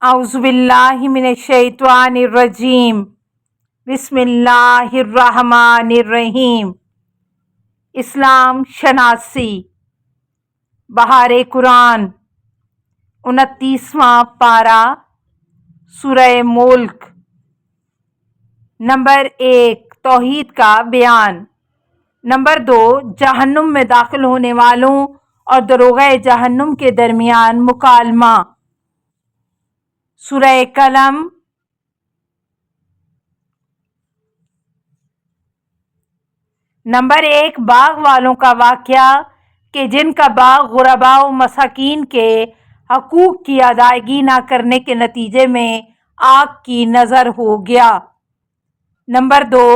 اعوذ باللہ من الشیطان الرجیم بسم اللہ الرحمن الرحیم۔ اسلام شناسی، بہار قرآن، 29واں پارہ، سورہ ملک۔ نمبر 1، توحید کا بیان۔ نمبر 2، جہنم میں داخل ہونے والوں اور دروغہ جہنم کے درمیان مکالمہ۔ سورہ قلم۔ نمبر 1، باغ والوں کا واقعہ کہ جن کا باغ غرباء و مساکین کے حقوق کی ادائیگی نہ کرنے کے نتیجے میں آگ کی نذر ہو گیا۔ نمبر 2،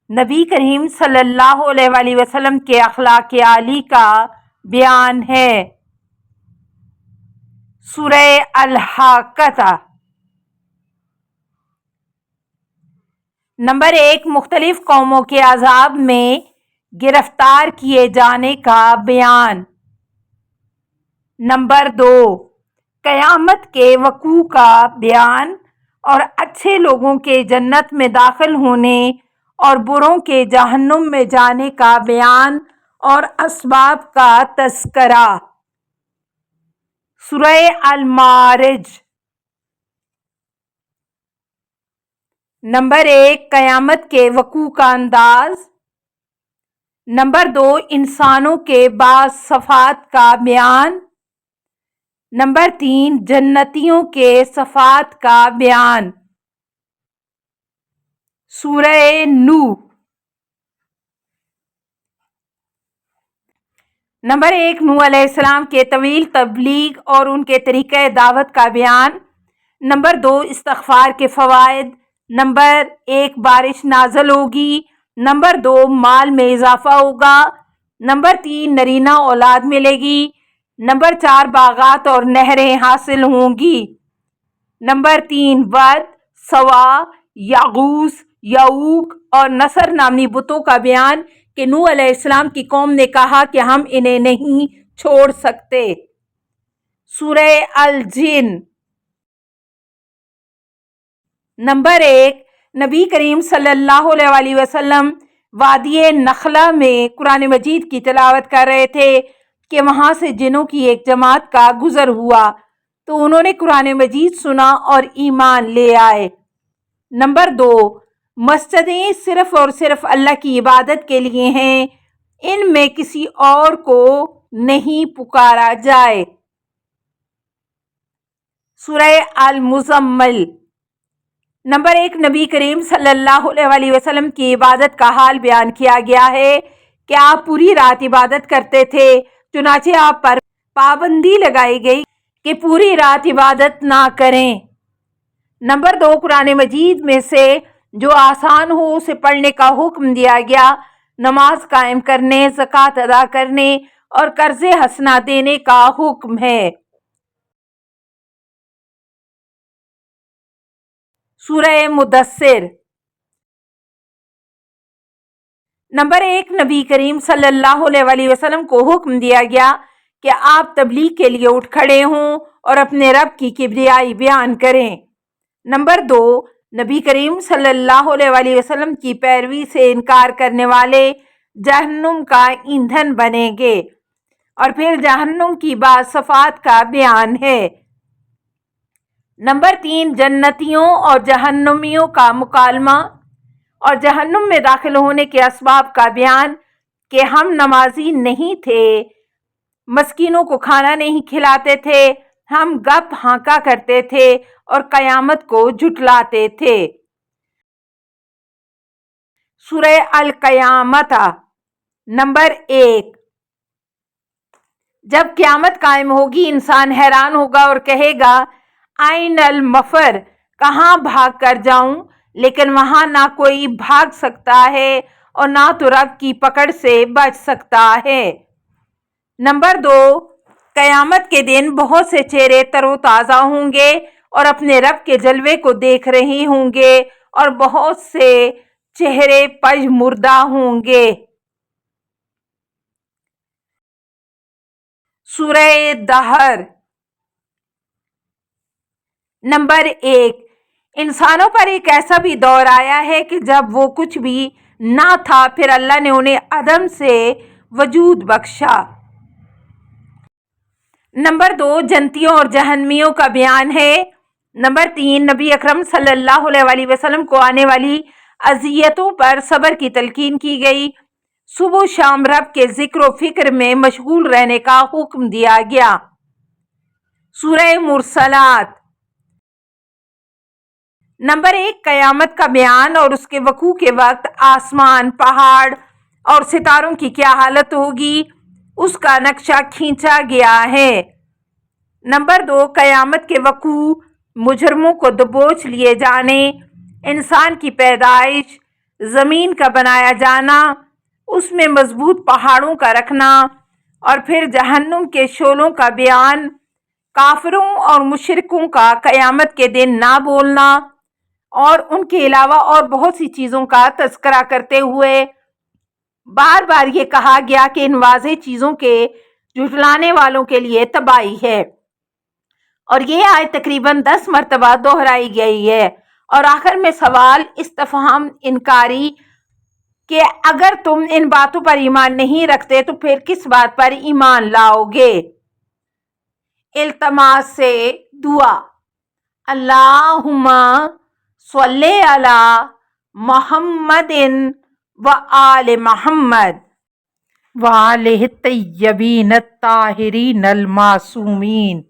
نبی کریم صلی اللہ علیہ وآلہ وسلم کے اخلاق عالی کا بیان ہے۔ سورہ الحاقہ۔ نمبر 1، مختلف قوموں کے عذاب میں گرفتار کیے جانے کا بیان۔ نمبر 2، قیامت کے وقوع کا بیان اور اچھے لوگوں کے جنت میں داخل ہونے اور بروں کے جہنم میں جانے کا بیان اور اسباب کا تذکرہ۔ سورہ المعارج۔ نمبر 1، قیامت کے وقوع کا انداز۔ نمبر 2، انسانوں کے بعض صفات کا بیان۔ نمبر 3، جنتیوں کے صفات کا بیان۔ سورہ نوح۔ نمبر 1، نوح علیہ السلام کے طویل تبلیغ اور ان کے طریقہ دعوت کا بیان۔ نمبر 2، استغفار کے فوائد۔ نمبر 1، بارش نازل ہوگی۔ نمبر 2، مال میں اضافہ ہوگا۔ نمبر 3، نرینہ اولاد ملے گی۔ نمبر 4، باغات اور نہریں حاصل ہوں گی۔ نمبر 3، ود، سوا، یغوث، یعوق اور نصر نامی بتوں کا بیان کہ نوح علیہ السلام کی قوم نے کہا کہ ہم انہیں نہیں چھوڑ سکتے۔ سورہ الجن۔ نمبر 1، نبی کریم صلی اللہ علیہ وآلہ وسلم وادی نخلہ میں قرآن مجید کی تلاوت کر رہے تھے کہ وہاں سے جنوں کی ایک جماعت کا گزر ہوا تو انہوں نے قرآن مجید سنا اور ایمان لے آئے۔ نمبر 2، مسجدیں صرف اور صرف اللہ کی عبادت کے لیے ہیں، ان میں کسی اور کو نہیں پکارا جائے۔ سورہ المزمل۔ نمبر 1، نبی کریم صلی اللہ علیہ وآلہ وسلم کی عبادت کا حال بیان کیا گیا ہے کہ آپ پوری رات عبادت کرتے تھے، چنانچہ آپ پر پابندی لگائی گئی کہ پوری رات عبادت نہ کریں۔ نمبر 2، قرآن مجید میں سے جو آسان ہو اسے پڑھنے کا حکم دیا گیا، نماز قائم کرنے، زکوٰۃ ادا کرنے اور قرض حسنہ دینے کا حکم ہے۔ سورہ مدثر۔ نمبر 1، نبی کریم صلی اللہ علیہ وآلہ وسلم کو حکم دیا گیا کہ آپ تبلیغ کے لیے اٹھ کھڑے ہوں اور اپنے رب کی کبریائی بیان کریں۔ نمبر 2، نبی کریم صلی اللہ علیہ وآلہ وسلم کی پیروی سے انکار کرنے والے جہنم کا ایندھن بنیں گے، اور پھر جہنم کی بعض صفات کا بیان ہے۔ نمبر 3، جنتیوں اور جہنمیوں کا مکالمہ اور جہنم میں داخل ہونے کے اسباب کا بیان کہ ہم نمازی نہیں تھے، مسکینوں کو کھانا نہیں کھلاتے تھے، ہم گپ ہانکا کرتے تھے اور قیامت کو جھٹلاتے تھے۔ سورہ القیامۃ۔ نمبر 1، جب قیامت قائم ہوگی انسان حیران ہوگا اور کہے گا آئین المفر، کہاں بھاگ کر جاؤں، لیکن وہاں نہ کوئی بھاگ سکتا ہے اور نہ تو رب کی پکڑ سے بچ سکتا ہے۔ نمبر 2، قیامت کے دن بہت سے چہرے تر و تازہ ہوں گے اور اپنے رب کے جلوے کو دیکھ رہے ہوں گے، اور بہت سے چہرے پژمردہ ہوں گے۔ سورہ دہر۔ نمبر 1، انسانوں پر ایک ایسا بھی دور آیا ہے کہ جب وہ کچھ بھی نہ تھا، پھر اللہ نے انہیں عدم سے وجود بخشا۔ نمبر 2، جنتیوں اور جہنمیوں کا بیان ہے۔ نمبر 3، نبی اکرم صلی اللہ علیہ وسلم کو آنے والی اذیتوں پر صبر کی تلقین کی گئی۔ صبح و شام رب کے ذکر و فکر میں مشغول رہنے کا حکم دیا گیا۔ سورہ مرسلات۔ نمبر 1، قیامت کا بیان اور اس کے وقوع کے وقت آسمان، پہاڑ اور ستاروں کی کیا حالت ہوگی، اس کا نقشہ کھینچا گیا ہے۔ نمبر 2، قیامت کے وقوع، مجرموں کو دبوچ لیے جانے، انسان کی پیدائش، زمین کا بنایا جانا، اس میں مضبوط پہاڑوں کا رکھنا، اور پھر جہنم کے شعلوں کا بیان، کافروں اور مشرکوں کا قیامت کے دن نہ بولنا، اور ان کے علاوہ اور بہت سی چیزوں کا تذکرہ کرتے ہوئے بار بار یہ کہا گیا کہ ان واضح چیزوں کے جھٹلانے والوں کے لیے تباہی ہے۔ اور یہ آیت تقریباً 10 مرتبہ دہرائی گئی ہے، اور آخر میں سوال استفہام انکاری کہ اگر تم ان باتوں پر ایمان نہیں رکھتے تو پھر کس بات پر ایمان لاؤ گے؟ التماس سے دعا۔ اللہم صلی علی محمد و آل محمد وآلہ الطیبین الطاہرین المعصومین۔